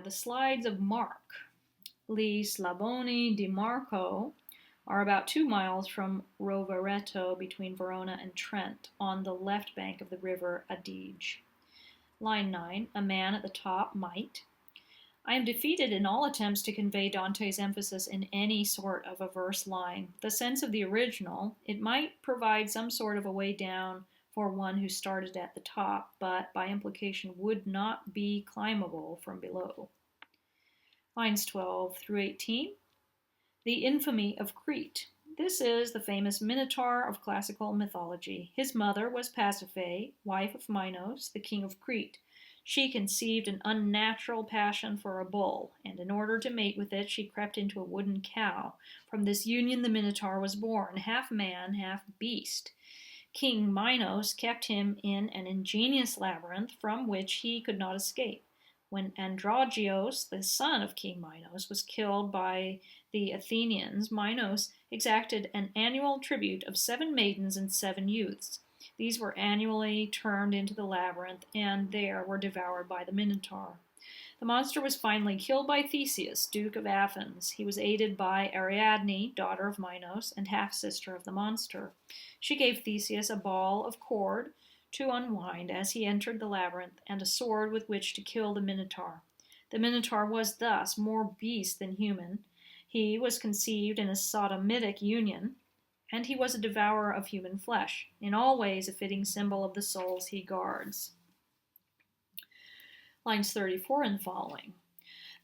are the Slides of Mark. Gli Slavoni di Marco are about 2 miles from Rovereto between Verona and Trent on the left bank of the river Adige. Line 9, a man at the top might. I am defeated in all attempts to convey Dante's emphasis in any sort of a verse line. The sense of the original, it might provide some sort of a way down for one who started at the top, but by implication would not be climbable from below. Lines 12 through 18. The infamy of Crete. This is the famous Minotaur of classical mythology. His mother was Pasiphae, wife of Minos, the king of Crete. She conceived an unnatural passion for a bull, and in order to mate with it, she crept into a wooden cow. From this union the Minotaur was born, half man, half beast. King Minos kept him in an ingenious labyrinth from which he could not escape. When Androgeos, the son of King Minos, was killed by the Athenians, Minos exacted an annual tribute of 7 maidens and 7 youths. These were annually turned into the labyrinth, and there were devoured by the Minotaur. The monster was finally killed by Theseus, Duke of Athens. He was aided by Ariadne, daughter of Minos, and half-sister of the monster. She gave Theseus a ball of cord to unwind as he entered the labyrinth, and a sword with which to kill the Minotaur. The Minotaur was thus more beast than human. He was conceived in a sodomitic union, and he was a devourer of human flesh, in all ways a fitting symbol of the souls he guards. Lines 34 and following.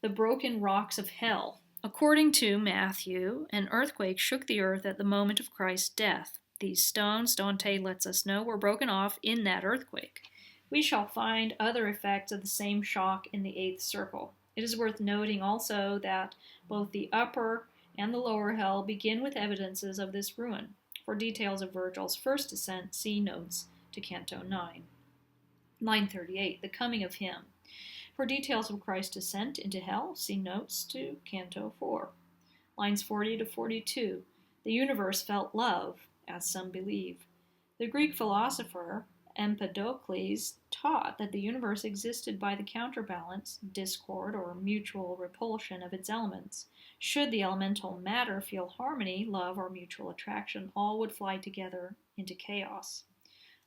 The broken rocks of hell. According to Matthew, an earthquake shook the earth at the moment of Christ's death. These stones, Dante lets us know, were broken off in that earthquake. We shall find other effects of the same shock in the 8th circle. It is worth noting also that both the upper and the lower hell begin with evidences of this ruin. For details of Virgil's first descent, see notes to Canto 9. Line 38, the coming of him. For details of Christ's descent into hell, see notes to Canto 4. Lines 40 to 42, the universe felt love, as some believe. The Greek philosopher Empedocles taught that the universe existed by the counterbalance, discord, or mutual repulsion of its elements. Should the elemental matter feel harmony, love, or mutual attraction, all would fly together into chaos.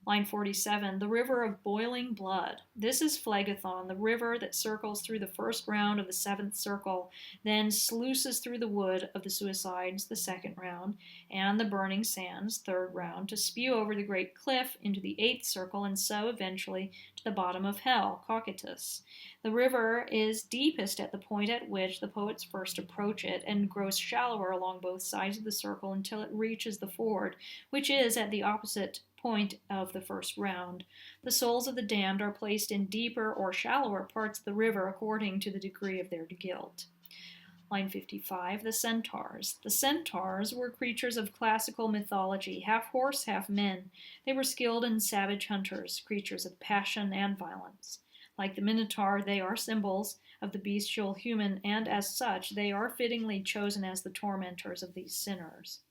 Line 47, the river of boiling blood. This is Phlegethon, the river that circles through the first round of the 7th circle, then sluices through the wood of the suicides, the 2nd round, and the burning sands, 3rd round, to spew over the great cliff into the 8th circle, and so eventually to the bottom of hell, Cocytus. The river is deepest at the point at which the poets first approach it, and grows shallower along both sides of the circle until it reaches the ford, which is at the opposite point of the first round. The souls of the damned are placed in deeper or shallower parts of the river according to the degree of their guilt. Line 55, the centaurs. The centaurs were creatures of classical mythology, half horse, half men. They were skilled and savage hunters, creatures of passion and violence. Like the Minotaur, they are symbols of the bestial human, and as such, they are fittingly chosen as the tormentors of these sinners.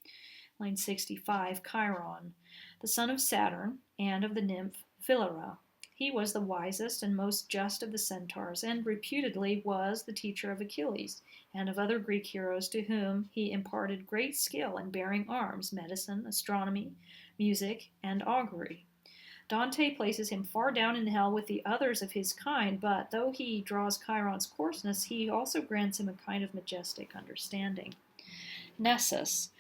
Line 65, Chiron, the son of Saturn and of the nymph Philyra. He was the wisest and most just of the centaurs, and reputedly was the teacher of Achilles and of other Greek heroes, to whom he imparted great skill in bearing arms, medicine, astronomy, music, and augury. Dante places him far down in hell with the others of his kind, but though he draws Chiron's coarseness, he also grants him a kind of majestic understanding. Nessus.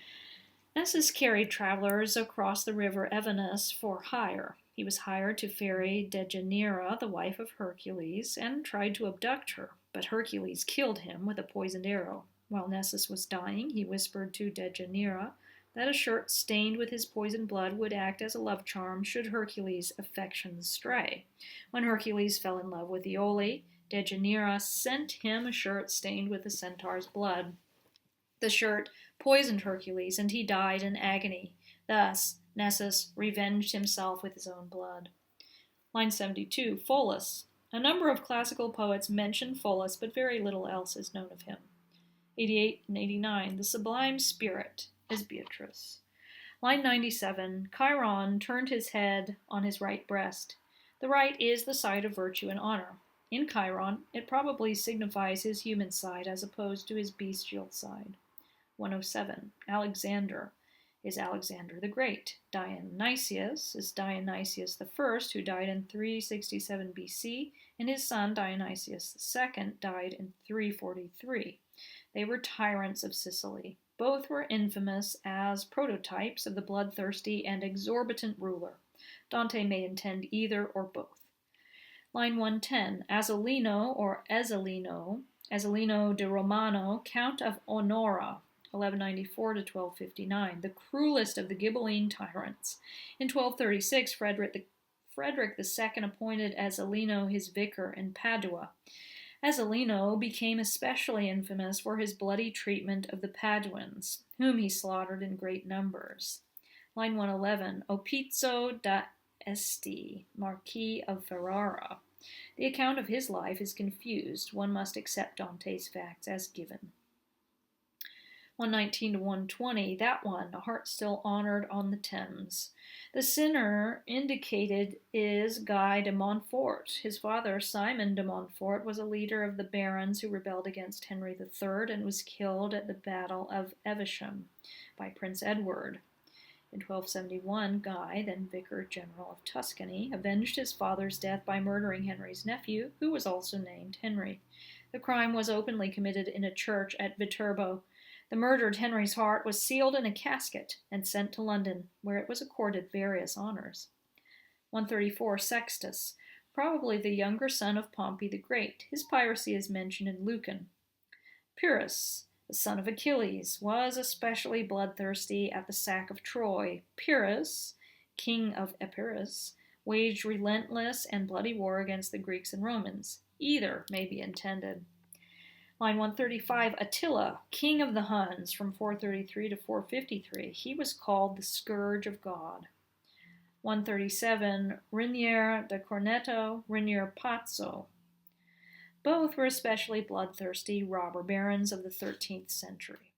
Nessus carried travelers across the river Evenus for hire. He was hired to ferry Deianira, the wife of Hercules, and tried to abduct her, but Hercules killed him with a poisoned arrow. While Nessus was dying, he whispered to Deianira that a shirt stained with his poisoned blood would act as a love charm should Hercules' affections stray. When Hercules fell in love with Iole, Deianira sent him a shirt stained with the centaur's blood. The shirt poisoned Hercules, and he died in agony. Thus, Nessus revenged himself with his own blood. Line 72, Pholus. A number of classical poets mention Pholus, but very little else is known of him. 88 and 89, the sublime spirit is Beatrice. Line 97, Chiron turned his head on his right breast. The right is the side of virtue and honor. In Chiron, it probably signifies his human side as opposed to his bestial side. 107. Alexander is Alexander the Great. Dionysius is Dionysius I, who died in 367 BC, and his son Dionysius II died in 343. They were tyrants of Sicily. Both were infamous as prototypes of the bloodthirsty and exorbitant ruler. Dante may intend either or both. Line 110, Azzolino or Ezzelino, Ezzelino de Romano, Count of Onora, 1194 to 1259, the cruelest of the Ghibelline tyrants. In 1236, Frederick II appointed Ezzelino his vicar in Padua. Ezzelino became especially infamous for his bloody treatment of the Paduans, whom he slaughtered in great numbers. Line 111, Opizzo da Este, Marquis of Ferrara. The account of his life is confused. One must accept Dante's facts as given. 119 to 120, that one, a heart still honored on the Thames. The sinner indicated is Guy de Montfort. His father, Simon de Montfort, was a leader of the barons who rebelled against Henry III and was killed at the Battle of Evesham by Prince Edward. In 1271, Guy, then Vicar General of Tuscany, avenged his father's death by murdering Henry's nephew, who was also named Henry. The crime was openly committed in a church at Viterbo. The murdered Henry's heart was sealed in a casket and sent to London, where it was accorded various honors. 134, Sextus, probably the younger son of Pompey the Great. His piracy is mentioned in Lucan. Pyrrhus, the son of Achilles, was especially bloodthirsty at the sack of Troy. Pyrrhus, king of Epirus, waged relentless and bloody war against the Greeks and Romans. Either may be intended. Line 135, Attila, king of the Huns, from 433 to 453. He was called the Scourge of God. 137, Rinier da Corneto, Rinier Pazzo. Both were especially bloodthirsty robber barons of the 13th century.